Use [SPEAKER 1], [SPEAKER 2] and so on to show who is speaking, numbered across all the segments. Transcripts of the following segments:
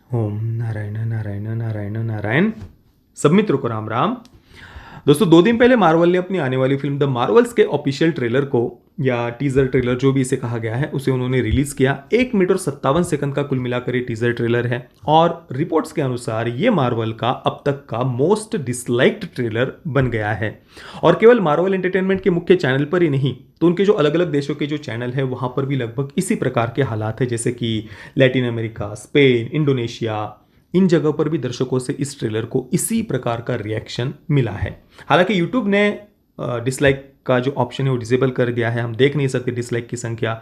[SPEAKER 1] ओम नारायण नारायण नारायण नारायण। सब मित्रों को राम राम। दोस्तों, 2 दिन पहले मार्वल ने अपनी आने वाली फिल्म द मार्वल्स के ऑफिशियल ट्रेलर को, या टीजर ट्रेलर जो भी इसे कहा गया है, उसे उन्होंने रिलीज किया। 1 मिनट और 57 सेकंड का कुल मिलाकर ये टीजर ट्रेलर है और रिपोर्ट्स के अनुसार ये मार्वल का अब तक का मोस्ट डिसलाइक्ड ट्रेलर बन गया है। और केवल मार्वल एंटरटेनमेंट के मुख्य चैनल पर ही नहीं, तो उनके जो अलग अलग देशों के जो चैनल है वहां पर भी लगभग इसी प्रकार के हालात है, जैसे कि लैटिन अमेरिका, स्पेन, इंडोनेशिया, इन जगहों पर भी दर्शकों से इस ट्रेलर को इसी प्रकार का रिएक्शन मिला है। हालांकि यूट्यूब ने डिसलाइक का जो ऑप्शन है वो डिसेबल कर दिया है, हम देख नहीं सकते डिसलाइक की संख्या।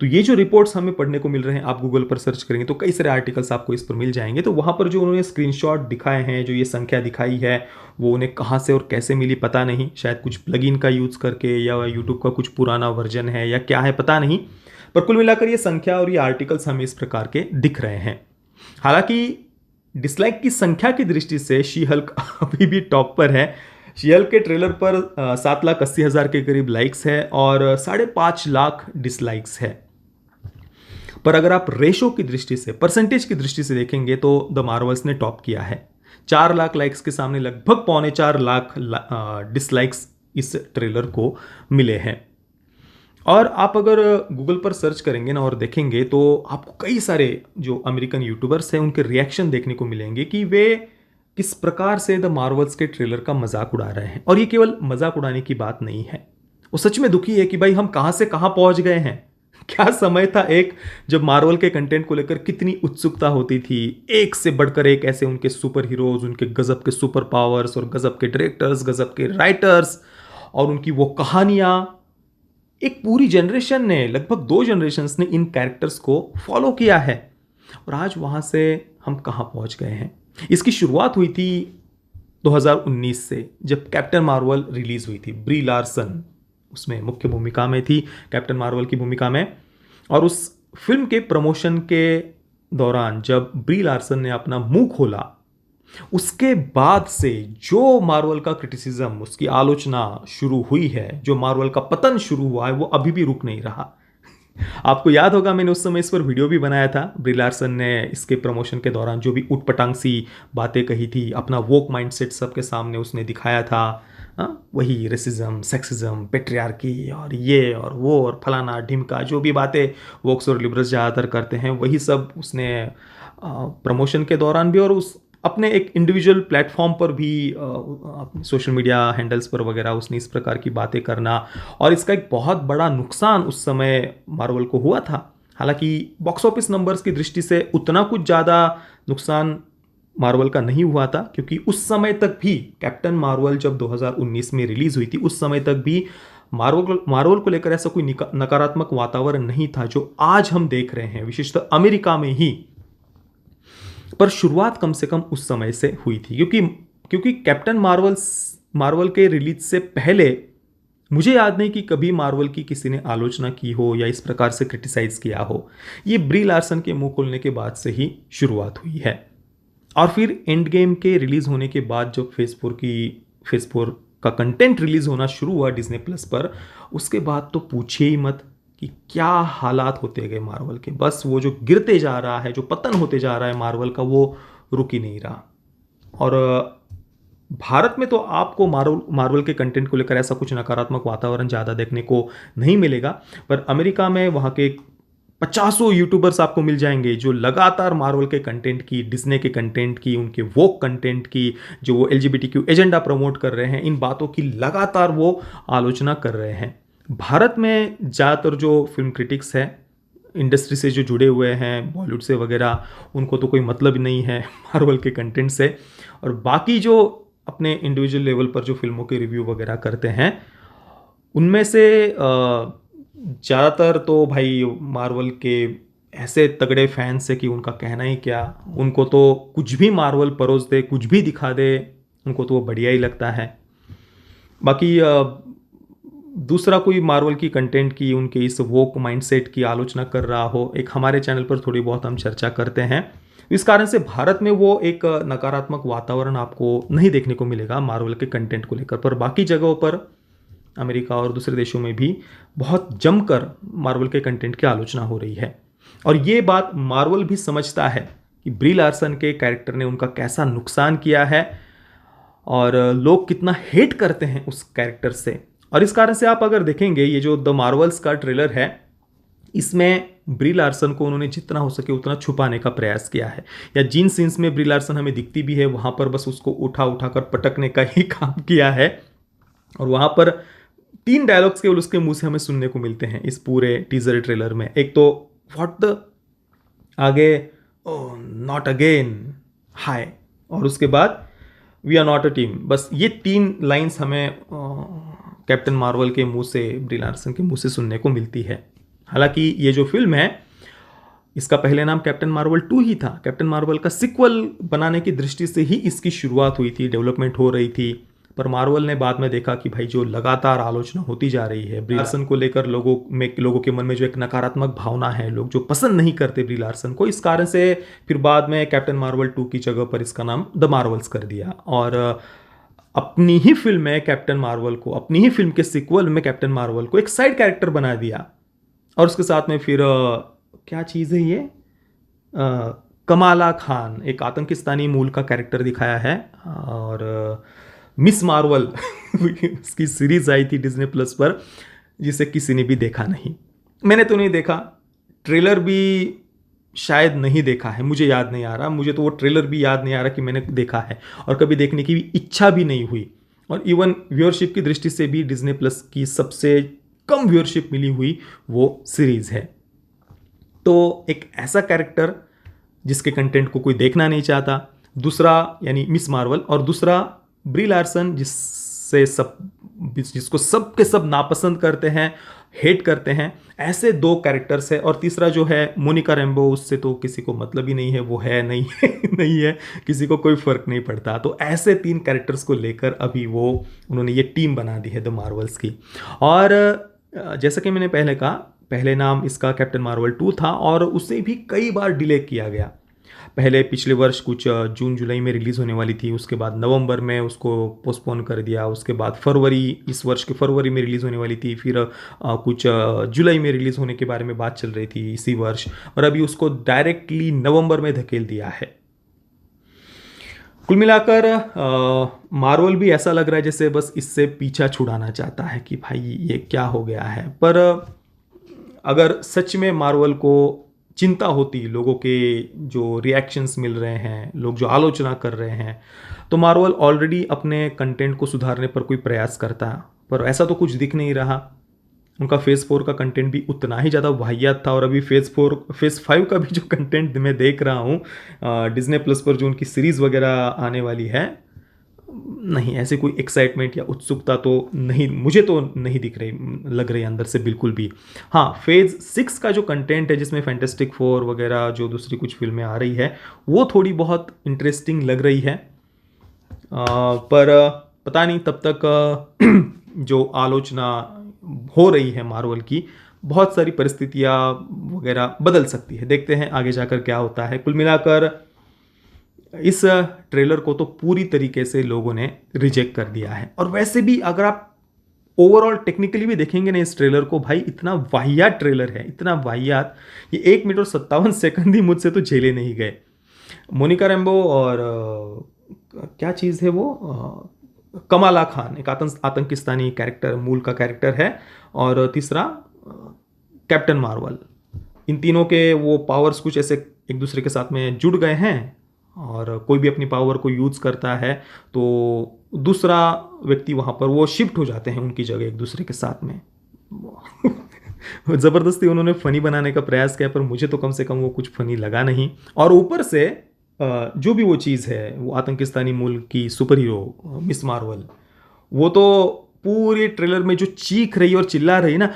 [SPEAKER 1] तो ये जो रिपोर्ट्स हमें पढ़ने को मिल रहे हैं, आप गूगल पर सर्च करेंगे तो कई सारे आर्टिकल्स आपको इस पर मिल जाएंगे। तो वहाँ पर जो उन्होंने स्क्रीनशॉट दिखाए हैं, जो ये संख्या दिखाई है, वो उन्हें कहाँ से और कैसे मिली पता नहीं। शायद कुछ प्लगइन का यूज़ करके, या यूट्यूब का कुछ पुराना वर्जन है, या क्या है पता नहीं। पर कुल मिलाकर ये संख्या और ये आर्टिकल्स हमें इस प्रकार के दिख रहे हैं। हालांकि डिसलाइक की संख्या की दृष्टि से शी हल्क अभी भी टॉप पर है। शी हल्क के ट्रेलर पर 7,80,000 के करीब लाइक्स है और 5.5 लाख डिसलाइक्स है। पर अगर आप रेशो की दृष्टि से, परसेंटेज की दृष्टि से देखेंगे तो द मार्वल्स ने टॉप किया है। 4 लाख लाइक्स के सामने लगभग 3.25 लाख डिसलाइक्स इस ट्रेलर को मिले हैं। और आप अगर गूगल पर सर्च करेंगे ना और देखेंगे तो आपको कई सारे जो अमेरिकन यूट्यूबर्स हैं उनके रिएक्शन देखने को मिलेंगे कि वे किस प्रकार से द मार्वल्स के ट्रेलर का मजाक उड़ा रहे हैं। और ये केवल मजाक उड़ाने की बात नहीं है, वो सच में दुखी है कि भाई हम कहाँ से कहाँ पहुंच गए हैं। क्या समय था एक जब मार्वल के कंटेंट को लेकर कितनी उत्सुकता होती थी, एक से बढ़कर एक ऐसे उनके सुपर हीरोज, उनके गजब के सुपर पावर्स और गजब के डायरेक्टर्स, गजब के राइटर्स और उनकी वो कहानियां। एक पूरी जनरेशन ने, लगभग 2 जनरेशन्स ने इन कैरेक्टर्स को फॉलो किया है। और आज वहां से हम कहां पहुंच गए हैं। इसकी शुरुआत हुई थी 2019 से, जब कैप्टन मार्वल रिलीज हुई थी। ब्री लार्सन उसमें मुख्य भूमिका में थी, कैप्टन मार्वल की भूमिका में। और उस फिल्म के प्रमोशन के दौरान जब ब्री लार्सन ने अपना मुंह खोला, उसके बाद से जो मार्वल का क्रिटिसिज्म, उसकी आलोचना शुरू हुई है, जो मार्वल का पतन शुरू हुआ है, वो अभी भी रुक नहीं रहा। आपको याद होगा मैंने उस समय इस पर वीडियो भी बनाया था। ब्री लार्सन ने इसके प्रमोशन के दौरान जो भी उटपटांग सी बातें कही थी, अपना वोक माइंडसेट सबके सामने उसने दिखाया था। वही रेसिज्म, सेक्सिज्म, पेट्रियार्की और ये और वो और फलाना ढिमका, जो भी बातें वोक्स और लिबरल्स ज़्यादातर करते हैं, वही सब उसने प्रमोशन के दौरान भी और उस अपने एक इंडिविजुअल प्लेटफॉर्म पर भी, सोशल मीडिया हैंडल्स पर वगैरह उसने इस प्रकार की बातें करना। और इसका एक बहुत बड़ा नुकसान उस समय मार्वल को हुआ था। हालांकि बॉक्स ऑफिस नंबर्स की दृष्टि से उतना कुछ ज़्यादा नुकसान मार्वल का नहीं हुआ था, क्योंकि उस समय तक भी कैप्टन मार्वल जब 2019 में रिलीज हुई थी, उस समय तक भी मार्वल को लेकर ऐसा कोई नकारात्मक वातावरण नहीं था जो आज हम देख रहे हैं, विशेषतः अमेरिका में ही। पर शुरुआत कम से कम उस समय से हुई थी, क्योंकि कैप्टन मार्वल के रिलीज से पहले मुझे याद नहीं कि कभी मार्वल की किसी ने आलोचना की हो या इस प्रकार से क्रिटिसाइज किया हो। ये ब्री लार्सन के मुंह खोलने के बाद से ही शुरुआत हुई है। और फिर एंड गेम के रिलीज होने के बाद जब फेज 4 का कंटेंट रिलीज होना शुरू हुआ डिज्नी प्लस पर, उसके बाद तो पूछिए ही मत कि क्या हालात होते गए मार्वल के। बस वो जो गिरते जा रहा है, जो पतन होते जा रहा है मार्वल का, वो रुक ही नहीं रहा। और भारत में तो आपको मार्वल के कंटेंट को लेकर ऐसा कुछ नकारात्मक वातावरण ज़्यादा देखने को नहीं मिलेगा। पर अमेरिका में वहाँ के 50 यूट्यूबर्स आपको मिल जाएंगे जो लगातार मार्वल के कंटेंट की, डिज्नी के कंटेंट की, उनके वोक कंटेंट की, जो वो LGBTQ एजेंडा प्रमोट कर रहे हैं, इन बातों की लगातार वो आलोचना कर रहे हैं। भारत में ज़्यादातर जो फिल्म क्रिटिक्स हैं, इंडस्ट्री से जो जुड़े हुए हैं, बॉलीवुड से वगैरह, उनको तो कोई मतलब नहीं है मार्वल के कंटेंट से। और बाकी जो अपने इंडिविजुअल लेवल पर जो फिल्मों के रिव्यू वगैरह करते हैं, उनमें से ज़्यादातर तो भाई मार्वल के ऐसे तगड़े फैंस है कि उनका कहना ही क्या। उनको तो कुछ भी मार्वल परोस दे, कुछ भी दिखा दे, उनको तो वो बढ़िया ही लगता है। बाकी दूसरा कोई मार्वल की कंटेंट की, उनके इस वोक माइंडसेट की आलोचना कर रहा हो, एक हमारे चैनल पर थोड़ी बहुत हम चर्चा करते हैं। इस कारण से भारत में वो एक नकारात्मक वातावरण आपको नहीं देखने को मिलेगा मार्वल के कंटेंट को लेकर। पर बाकी जगहों पर, अमेरिका और दूसरे देशों में भी बहुत जमकर मार्वल के कंटेंट की आलोचना हो रही है। और ये बात मार्वल भी समझता है कि ब्री लार्सन के कैरेक्टर ने उनका कैसा नुकसान किया है और लोग कितना हेट करते हैं उस कैरेक्टर से। और इस कारण से आप अगर देखेंगे ये जो द मार्वल्स का ट्रेलर है, इसमें ब्री लार्सन को उन्होंने जितना हो सके उतना छुपाने का प्रयास किया है, या जिन सीन्स में ब्री लार्सन हमें दिखती भी है वहाँ पर बस उसको उठा उठा कर पटकने का ही काम किया है। और वहाँ पर 3 डायलॉग्स केवल उसके मुंह से हमें सुनने को मिलते हैं इस पूरे टीजर ट्रेलर में। एक तो व्हाट द, आगे ओह नॉट अगेन, हाय, और उसके बाद we are not a team. बस ये 3 लाइन्स हमें कैप्टन मार्वल के मुंह से, ब्री लार्सन के मुंह से सुनने को मिलती है। हालांकि ये जो फिल्म है इसका पहले नाम कैप्टन मार्वल 2 ही था। कैप्टन मार्वल का सिक्वल बनाने की दृष्टि से ही इसकी शुरुआत हुई थी, डेवलपमेंट हो रही थी। पर मार्वल ने बाद में देखा कि भाई जो लगातार आलोचना होती जा रही है ब्री लार्सन को लेकर, लोगों के मन में जो एक नकारात्मक भावना है, लोग जो पसंद नहीं करते ब्री लार्सन को, इस कारण से फिर बाद में कैप्टन मार्वल 2 की जगह पर इसका नाम द मार्वल्स कर दिया। और अपनी ही फिल्म में कैप्टन मार्वल को, अपनी ही फिल्म के सिक्वल में कैप्टन मार्वल को एक साइड कैरेक्टर बना दिया। और उसके साथ में फिर क्या चीज़ है ये, कमाला खान, एक आतंकिस्तानी मूल का कैरेक्टर दिखाया है। और मिस मार्वल उसकी सीरीज आई थी डिज्नी प्लस पर, जिसे किसी ने भी देखा नहीं। मैंने तो नहीं देखा, ट्रेलर भी शायद नहीं देखा है, मुझे याद नहीं आ रहा। मुझे तो वो ट्रेलर भी याद नहीं आ रहा कि मैंने देखा है, और कभी देखने की भी इच्छा भी नहीं हुई। और इवन व्यूअरशिप की दृष्टि से भी डिज्नी प्लस की सबसे कम व्यूअरशिप मिली हुई वो सीरीज है। तो एक ऐसा कैरेक्टर जिसके कंटेंट को कोई देखना नहीं चाहता, दूसरा यानी मिस मार्वल, और दूसरा ब्री लार्सन जिसको सब के सब नापसंद करते हैं, हेट करते हैं, ऐसे 2 कैरेक्टर्स है। और तीसरा जो है मोनिका रैम्बो, उससे तो किसी को मतलब ही नहीं है, वो है नहीं है नहीं है, किसी को कोई फर्क नहीं पड़ता। तो ऐसे 3 कैरेक्टर्स को लेकर अभी उन्होंने ये टीम बना दी है द मार्वल्स की। और जैसा कि मैंने पहले कहा, पहले नाम इसका कैप्टन मार्वल 2 था और उसे भी कई बार डिले किया गया। पहले पिछले वर्ष कुछ जून जुलाई में रिलीज़ होने वाली थी, उसके बाद नवंबर में उसको पोस्टपोन कर दिया, उसके बाद फरवरी, इस वर्ष के फरवरी में रिलीज़ होने वाली थी, फिर कुछ जुलाई में रिलीज़ होने के बारे में बात चल रही थी इसी वर्ष, और अभी उसको डायरेक्टली नवंबर में धकेल दिया है। कुल मिलाकर मार्वल भी ऐसा लग रहा है जैसे बस इससे पीछा छुड़ाना चाहता है कि भाई ये क्या हो गया है। पर अगर सच में मार्वल को चिंता होती, लोगों के जो रिएक्शंस मिल रहे हैं, लोग जो आलोचना कर रहे हैं, तो मार्वल ऑलरेडी अपने कंटेंट को सुधारने पर कोई प्रयास करता है। पर ऐसा तो कुछ दिख नहीं रहा। उनका फेज़ 4 का कंटेंट भी उतना ही ज़्यादा वाहियात था, और अभी फेज़ 5 का भी जो कंटेंट मैं देख रहा हूँ डिज्नी प्लस पर, जो उनकी सीरीज़ वगैरह आने वाली है, नहीं, ऐसे कोई एक्साइटमेंट या उत्सुकता तो नहीं, मुझे तो नहीं दिख रही, लग रही अंदर से बिल्कुल भी। हाँ, फेज़ 6 का जो कंटेंट है, जिसमें फैंटास्टिक 4 वगैरह जो दूसरी कुछ फिल्में आ रही है, वो थोड़ी बहुत इंटरेस्टिंग लग रही है। पर पता नहीं तब तक जो आलोचना हो रही है मार्वल की, बहुत सारी परिस्थितियाँ वगैरह बदल सकती है। देखते हैं आगे जाकर क्या होता है। कुल मिलाकर इस ट्रेलर को तो पूरी तरीके से लोगों ने रिजेक्ट कर दिया है। और वैसे भी अगर आप ओवरऑल टेक्निकली भी देखेंगे ना इस ट्रेलर को, भाई इतना वाहियात ट्रेलर है, इतना वाहियात, ये 1 मिनट और 57 सेकंड ही मुझसे तो झेले नहीं गए। मोनिका रैम्बो और क्या चीज़ है वो, कमाला खान, एक आतंकिस्तानी कैरेक्टर, मूल का कैरेक्टर है, और तीसरा कैप्टन मार्वल, इन तीनों के वो पावर्स कुछ ऐसे एक दूसरे के साथ में जुड़ गए हैं, और कोई भी अपनी पावर को यूज़ करता है तो दूसरा व्यक्ति वहाँ पर वो शिफ्ट हो जाते हैं उनकी जगह एक दूसरे के साथ में। ज़बरदस्ती उन्होंने फ़नी बनाने का प्रयास किया, पर मुझे तो कम से कम वो कुछ फ़नी लगा नहीं। और ऊपर से जो भी वो चीज़ है, वो आतंकिस्तानी मूल की सुपर हीरो मिस मार्वल, वो तो पूरे ट्रेलर में जो चीख रही है और चिल्ला रही है ना, oh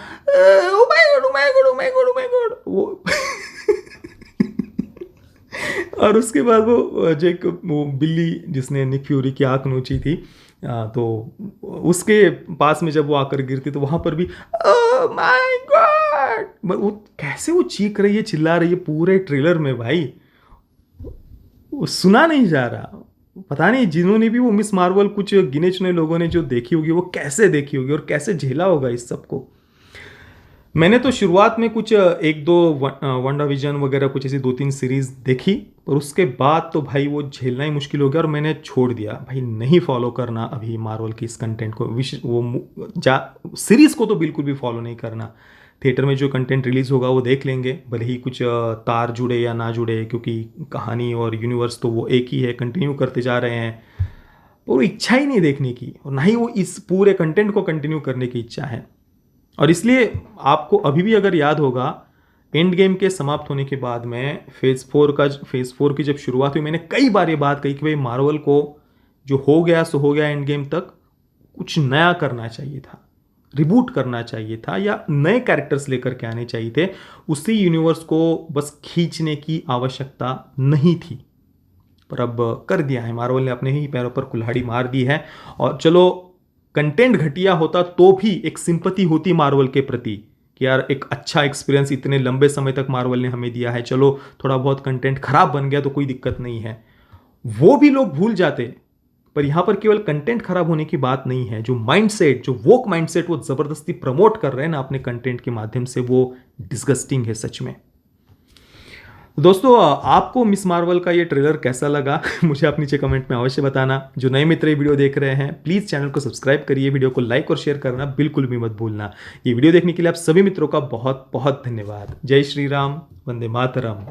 [SPEAKER 1] my God, oh my God, oh my God, oh my God, वो और उसके बाद वो बिल्ली जिसने निक फ्यूरी की आंख नोची थी, तो उसके पास में जब वो आकर गिरती तो वहाँ पर भी ओह माय गॉड, वो कैसे वो चीख रही है, चिल्ला रही है पूरे ट्रेलर में भाई, वो सुना नहीं जा रहा। पता नहीं जिन्होंने भी वो मिस मार्वल, कुछ गिने चुने लोगों ने जो देखी होगी, वो कैसे देखी होगी और कैसे झेला होगा इस सबको। मैंने तो शुरुआत में कुछ एक दो वंडा विजन वगैरह कुछ ऐसी 2-3 सीरीज देखी, पर उसके बाद तो भाई वो झेलना ही मुश्किल हो गया और मैंने छोड़ दिया भाई। नहीं फॉलो करना अभी मार्वल की इस कंटेंट को, सीरीज को तो बिल्कुल भी फॉलो नहीं करना। थिएटर में जो कंटेंट रिलीज होगा वो देख लेंगे, भले ही कुछ तार जुड़े या ना जुड़े, क्योंकि कहानी और यूनिवर्स तो वो एक ही है, कंटिन्यू करते जा रहे हैं। और इच्छा ही नहीं देखने की, और ना ही वो इस पूरे कंटेंट को कंटिन्यू करने की इच्छा है। और इसलिए आपको अभी भी अगर याद होगा, एंड गेम के समाप्त होने के बाद में फेज 4 की जब शुरुआत हुई, मैंने कई बार ये बात कही कि भाई मार्वल को जो हो गया सो हो गया, एंड गेम तक कुछ नया करना चाहिए था, रिबूट करना चाहिए था, या नए कैरेक्टर्स लेकर के आने चाहिए थे। उसी यूनिवर्स को बस खींचने की आवश्यकता नहीं थी। पर अब कर दिया है, मार्वल ने अपने ही पैरों पर कुल्हाड़ी मार दी है। और चलो कंटेंट घटिया होता तो भी एक सिंपैथी होती मार्वल के प्रति कि यार एक अच्छा एक्सपीरियंस इतने लंबे समय तक मार्वल ने हमें दिया है, चलो थोड़ा बहुत कंटेंट खराब बन गया तो कोई दिक्कत नहीं है, वो भी लोग भूल जाते। पर यहां पर केवल कंटेंट खराब होने की बात नहीं है, जो माइंडसेट, जो वोक माइंडसेट वो जबरदस्ती प्रमोट कर रहे हैं ना अपने कंटेंट के माध्यम से, वो डिस्गस्टिंग है सच में। दोस्तों, आपको मिस मार्वल का ये ट्रेलर कैसा लगा मुझे आप नीचे कमेंट में अवश्य बताना। जो नए मित्र ये वीडियो देख रहे हैं, प्लीज़ चैनल को सब्सक्राइब करिए, वीडियो को लाइक और शेयर करना बिल्कुल भी मत भूलना। ये वीडियो देखने के लिए आप सभी मित्रों का बहुत बहुत धन्यवाद। जय श्री राम, वंदे मातरम।